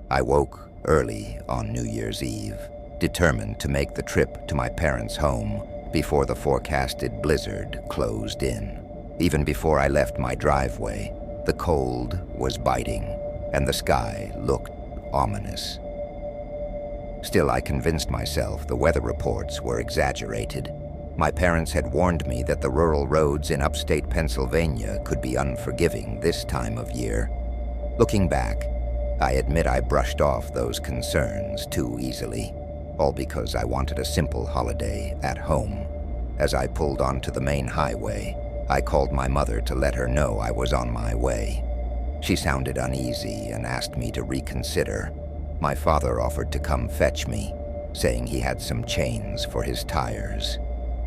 I woke early on New Year's Eve, determined to make the trip to my parents' home before the forecasted blizzard closed in. Even before I left my driveway, the cold was biting, and the sky looked ominous. Still, I convinced myself the weather reports were exaggerated. My parents had warned me that the rural roads in upstate Pennsylvania could be unforgiving this time of year. Looking back, I admit I brushed off those concerns too easily, all because I wanted a simple holiday at home. As I pulled onto the main highway, I called my mother to let her know I was on my way. She sounded uneasy and asked me to reconsider. My father offered to come fetch me, saying he had some chains for his tires.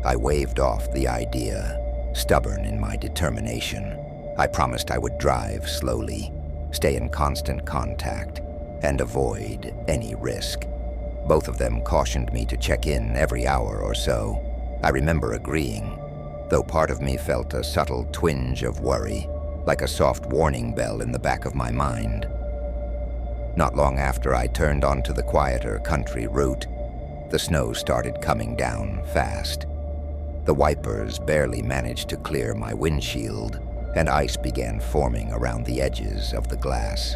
I waved off the idea, stubborn in my determination. I promised I would drive slowly, stay in constant contact, and avoid any risk. Both of them cautioned me to check in every hour or so. I remember agreeing, though part of me felt a subtle twinge of worry, like a soft warning bell in the back of my mind. Not long after I turned onto the quieter country route, the snow started coming down fast. The wipers barely managed to clear my windshield, and ice began forming around the edges of the glass.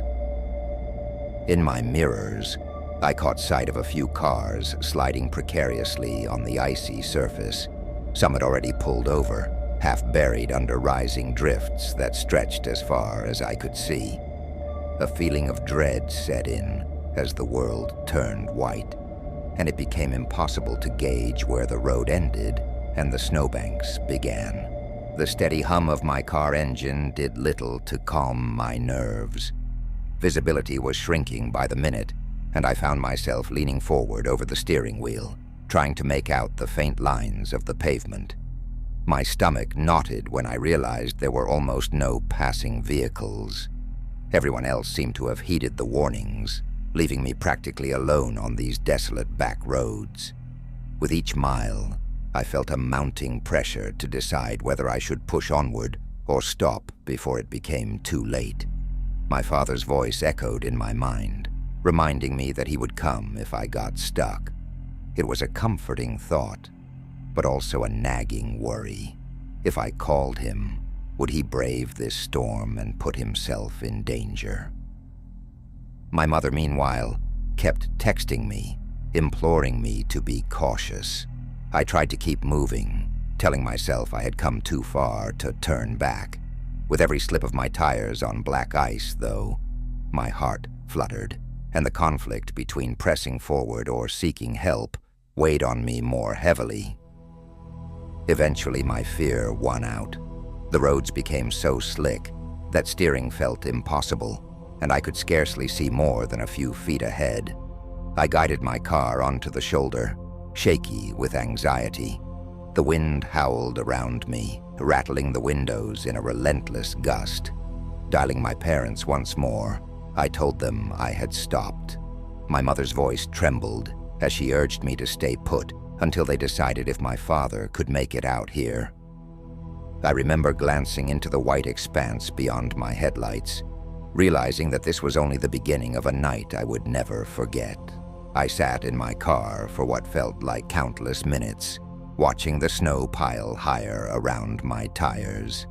In my mirrors, I caught sight of a few cars sliding precariously on the icy surface. Some had already pulled over, half buried under rising drifts that stretched as far as I could see. A feeling of dread set in as the world turned white, and it became impossible to gauge where the road ended and the snowbanks began. The steady hum of my car engine did little to calm my nerves. Visibility was shrinking by the minute, and I found myself leaning forward over the steering wheel, trying to make out the faint lines of the pavement. My stomach knotted when I realized there were almost no passing vehicles. Everyone else seemed to have heeded the warnings, leaving me practically alone on these desolate back roads. With each mile, I felt a mounting pressure to decide whether I should push onward or stop before it became too late. My father's voice echoed in my mind, reminding me that he would come if I got stuck. It was a comforting thought, but also a nagging worry. If I called him, would he brave this storm and put himself in danger? My mother, meanwhile, kept texting me, imploring me to be cautious. I tried to keep moving, telling myself I had come too far to turn back. With every slip of my tires on black ice, though, my heart fluttered, and the conflict between pressing forward or seeking help weighed on me more heavily. Eventually, my fear won out. The roads became so slick that steering felt impossible, and I could scarcely see more than a few feet ahead. I guided my car onto the shoulder, shaky with anxiety. The wind howled around me, rattling the windows in a relentless gust. Dialing my parents once more, I told them I had stopped. My mother's voice trembled as she urged me to stay put until they decided if my father could make it out here. I remember glancing into the white expanse beyond my headlights, realizing that this was only the beginning of a night I would never forget. I sat in my car for what felt like countless minutes, watching the snow pile higher around my tires.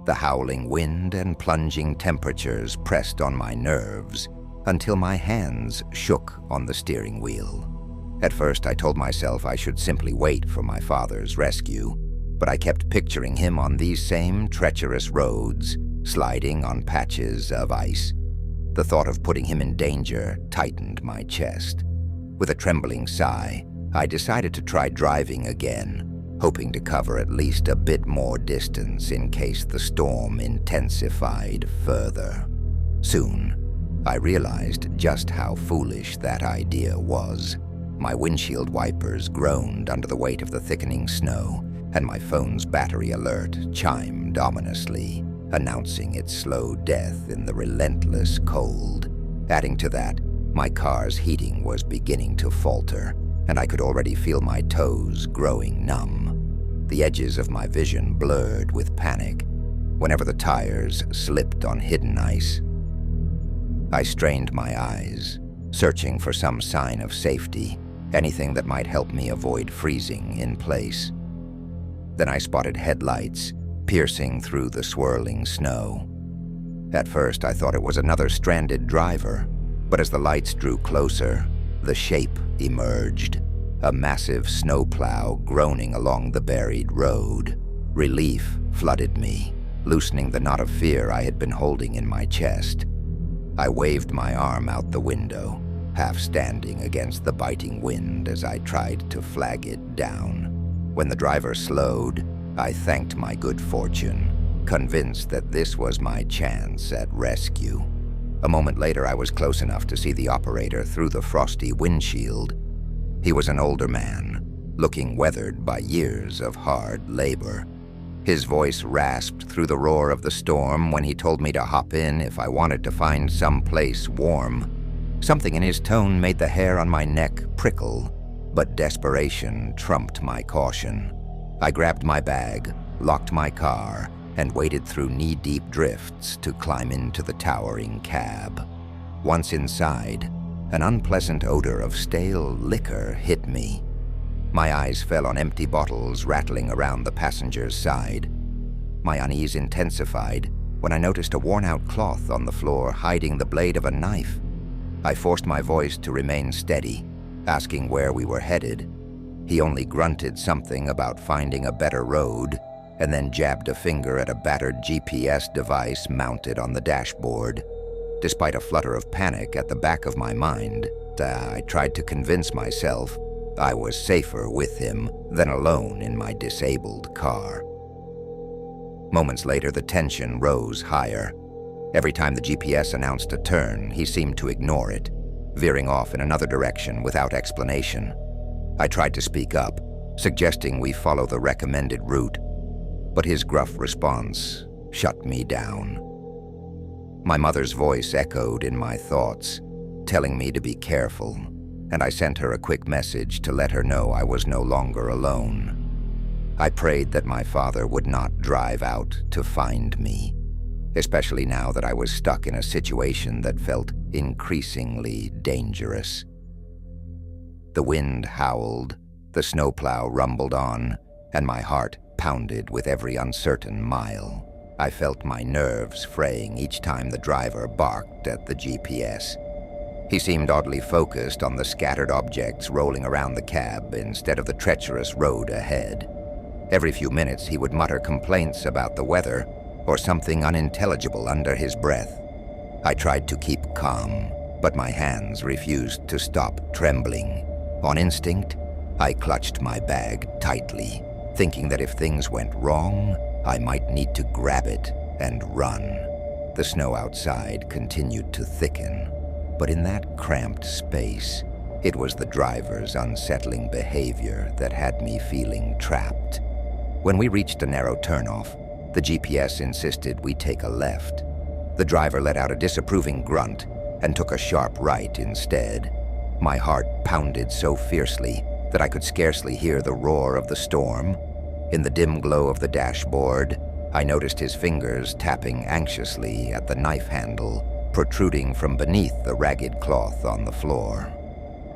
The howling wind and plunging temperatures pressed on my nerves until my hands shook on the steering wheel. At first, I told myself I should simply wait for my father's rescue, but I kept picturing him on these same treacherous roads, sliding on patches of ice. The thought of putting him in danger tightened my chest. With a trembling sigh, I decided to try driving again, hoping to cover at least a bit more distance in case the storm intensified further. Soon, I realized just how foolish that idea was. My windshield wipers groaned under the weight of the thickening snow, and my phone's battery alert chimed ominously, announcing its slow death in the relentless cold. Adding to that, my car's heating was beginning to falter, and I could already feel my toes growing numb. The edges of my vision blurred with panic whenever the tires slipped on hidden ice. I strained my eyes, searching for some sign of safety, anything that might help me avoid freezing in place. Then I spotted headlights piercing through the swirling snow. At first, I thought it was another stranded driver, but as the lights drew closer, the shape emerged, a massive snowplow groaning along the buried road. Relief flooded me, loosening the knot of fear I had been holding in my chest. I waved my arm out the window, half standing against the biting wind as I tried to flag it down. When the driver slowed, I thanked my good fortune, convinced that this was my chance at rescue. A moment later, I was close enough to see the operator through the frosty windshield. He was an older man, looking weathered by years of hard labor. His voice rasped through the roar of the storm when he told me to hop in if I wanted to find some place warm. Something in his tone made the hair on my neck prickle, but desperation trumped my caution. I grabbed my bag, locked my car, and waded through knee-deep drifts to climb into the towering cab. Once inside, an unpleasant odor of stale liquor hit me. My eyes fell on empty bottles rattling around the passenger's side. My unease intensified when I noticed a worn-out cloth on the floor hiding the blade of a knife. I forced my voice to remain steady, asking where we were headed. He only grunted something about finding a better road, and then jabbed a finger at a battered GPS device mounted on the dashboard. Despite a flutter of panic at the back of my mind, I tried to convince myself I was safer with him than alone in my disabled car. Moments later, the tension rose higher. Every time the GPS announced a turn, he seemed to ignore it, veering off in another direction without explanation. I tried to speak up, suggesting we follow the recommended route, but his gruff response shut me down. My mother's voice echoed in my thoughts, telling me to be careful, and I sent her a quick message to let her know I was no longer alone. I prayed that my father would not drive out to find me, especially now that I was stuck in a situation that felt increasingly dangerous. The wind howled, the snowplow rumbled on, and my heart pounded with every uncertain mile. I felt my nerves fraying each time the driver barked at the GPS. He seemed oddly focused on the scattered objects rolling around the cab instead of the treacherous road ahead. Every few minutes he would mutter complaints about the weather or something unintelligible under his breath. I tried to keep calm, but my hands refused to stop trembling. On instinct, I clutched my bag tightly, thinking that if things went wrong, I might need to grab it and run. The snow outside continued to thicken, but in that cramped space, it was the driver's unsettling behavior that had me feeling trapped. When we reached a narrow turnoff, the GPS insisted we take a left. The driver let out a disapproving grunt and took a sharp right instead. My heart pounded so fiercely that I could scarcely hear the roar of the storm. In the dim glow of the dashboard, I noticed his fingers tapping anxiously at the knife handle protruding from beneath the ragged cloth on the floor.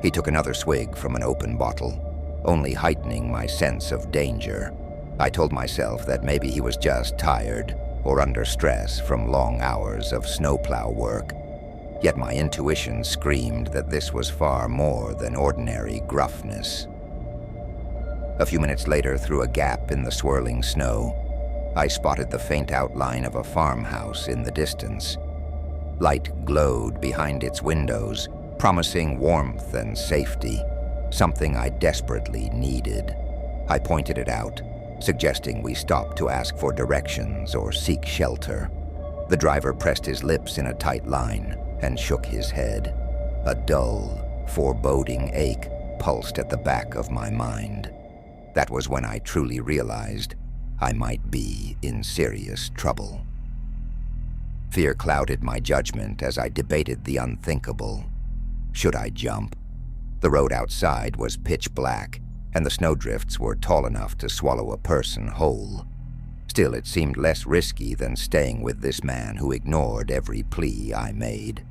He took another swig from an open bottle, only heightening my sense of danger. I told myself that maybe he was just tired or under stress from long hours of snowplow work. Yet my intuition screamed that this was far more than ordinary gruffness. A few minutes later, through a gap in the swirling snow, I spotted the faint outline of a farmhouse in the distance. Light glowed behind its windows, promising warmth and safety, something I desperately needed. I pointed it out, suggesting we stop to ask for directions or seek shelter. The driver pressed his lips in a tight line and shook his head. A dull, foreboding ache pulsed at the back of my mind. That was when I truly realized I might be in serious trouble. Fear clouded my judgment as I debated the unthinkable. Should I jump? The road outside was pitch black, and the snowdrifts were tall enough to swallow a person whole. Still, it seemed less risky than staying with this man who ignored every plea I made.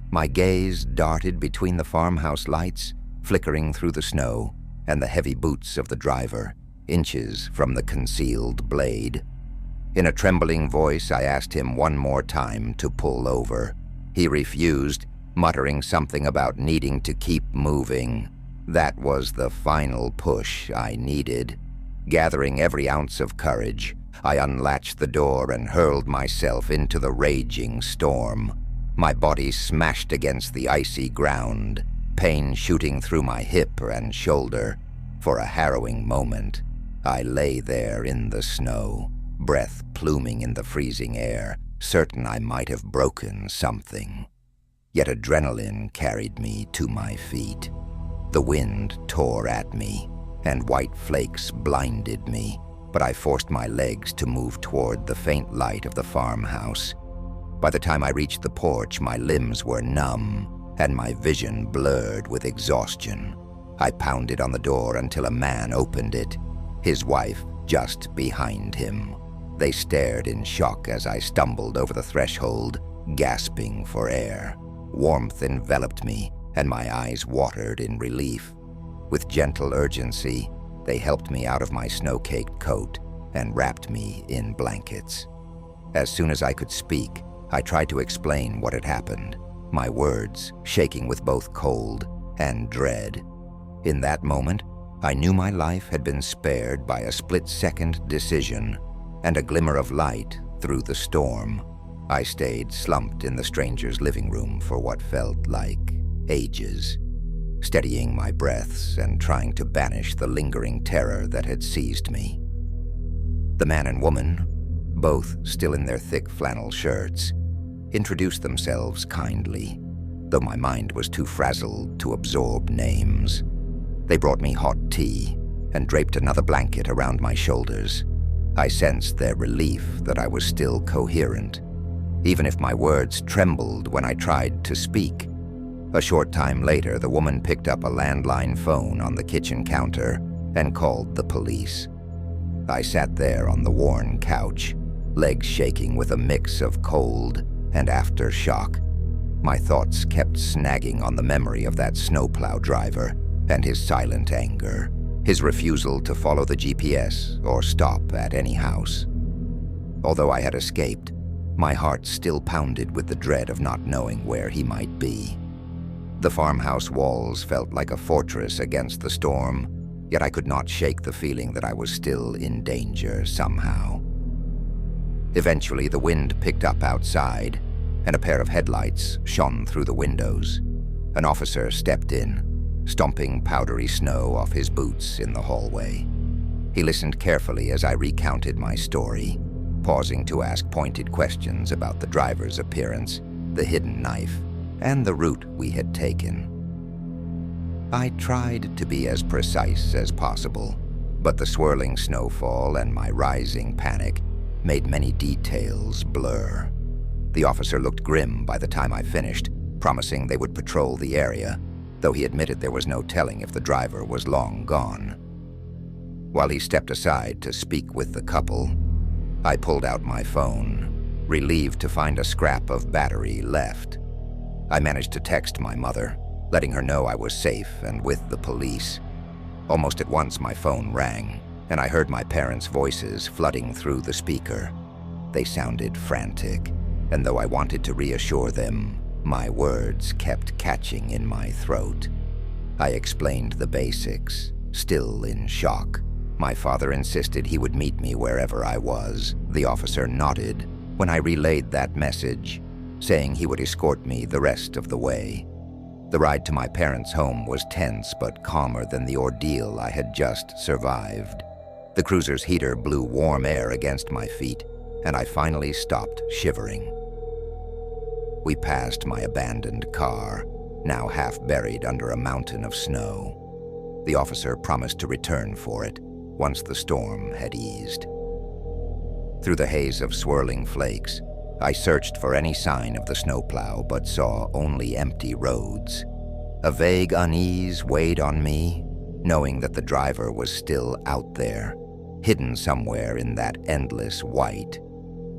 My gaze darted between the farmhouse lights, flickering through the snow, and the heavy boots of the driver, inches from the concealed blade. In a trembling voice, I asked him one more time to pull over. He refused, muttering something about needing to keep moving. That was the final push I needed. Gathering every ounce of courage, I unlatched the door and hurled myself into the raging storm. My body smashed against the icy ground, pain shooting through my hip and shoulder. For a harrowing moment, I lay there in the snow, breath pluming in the freezing air, certain I might have broken something. Yet adrenaline carried me to my feet. The wind tore at me, and white flakes blinded me, but I forced my legs to move toward the faint light of the farmhouse. By the time I reached the porch, my limbs were numb, and my vision blurred with exhaustion. I pounded on the door until a man opened it, his wife just behind him. They stared in shock as I stumbled over the threshold, gasping for air. Warmth enveloped me, and my eyes watered in relief. With gentle urgency, they helped me out of my snow-caked coat and wrapped me in blankets. As soon as I could speak, I tried to explain what had happened, my words shaking with both cold and dread. In that moment, I knew my life had been spared by a split-second decision and a glimmer of light through the storm. I stayed slumped in the stranger's living room for what felt like ages, steadying my breaths and trying to banish the lingering terror that had seized me. The man and woman, both still in their thick flannel shirts, introduced themselves kindly, though my mind was too frazzled to absorb names. They brought me hot tea and draped another blanket around my shoulders. I sensed their relief that I was still coherent, even if my words trembled when I tried to speak. A short time later, the woman picked up a landline phone on the kitchen counter and called the police. I sat there on the worn couch, legs shaking with a mix of cold and aftershock. My thoughts kept snagging on the memory of that snowplow driver and his silent anger, his refusal to follow the GPS or stop at any house. Although I had escaped, my heart still pounded with the dread of not knowing where he might be. The farmhouse walls felt like a fortress against the storm, yet I could not shake the feeling that I was still in danger somehow. Eventually, the wind picked up outside, and a pair of headlights shone through the windows. An officer stepped in, stomping powdery snow off his boots in the hallway. He listened carefully as I recounted my story, pausing to ask pointed questions about the driver's appearance, the hidden knife, and the route we had taken. I tried to be as precise as possible, but the swirling snowfall and my rising panic made many details blur. The officer looked grim by the time I finished, promising they would patrol the area, though he admitted there was no telling if the driver was long gone. While he stepped aside to speak with the couple, I pulled out my phone, relieved to find a scrap of battery left. I managed to text my mother, letting her know I was safe and with the police. Almost at once my phone rang, and I heard my parents' voices flooding through the speaker. They sounded frantic, and though I wanted to reassure them, my words kept catching in my throat. I explained the basics, still in shock. My father insisted he would meet me wherever I was. The officer nodded when I relayed that message, saying he would escort me the rest of the way. The ride to my parents' home was tense but calmer than the ordeal I had just survived. The cruiser's heater blew warm air against my feet, and I finally stopped shivering. We passed my abandoned car, now half buried under a mountain of snow. The officer promised to return for it once the storm had eased. Through the haze of swirling flakes, I searched for any sign of the snowplow but saw only empty roads. A vague unease weighed on me, knowing that the driver was still out there, hidden somewhere in that endless white.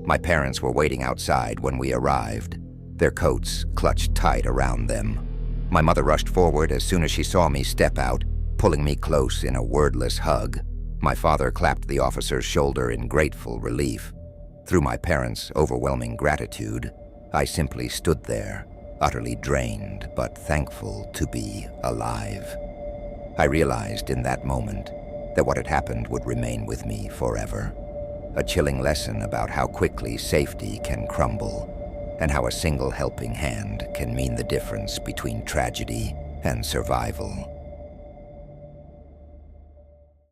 My parents were waiting outside when we arrived. their coats clutched tight around them. My mother rushed forward as soon as she saw me step out, pulling me close in a wordless hug. My father clapped the officer's shoulder in grateful relief. Through my parents' overwhelming gratitude, I simply stood there, utterly drained but thankful to be alive. I realized in that moment that what had happened would remain with me forever. A chilling lesson about how quickly safety can crumble and how a single helping hand can mean the difference between tragedy and survival.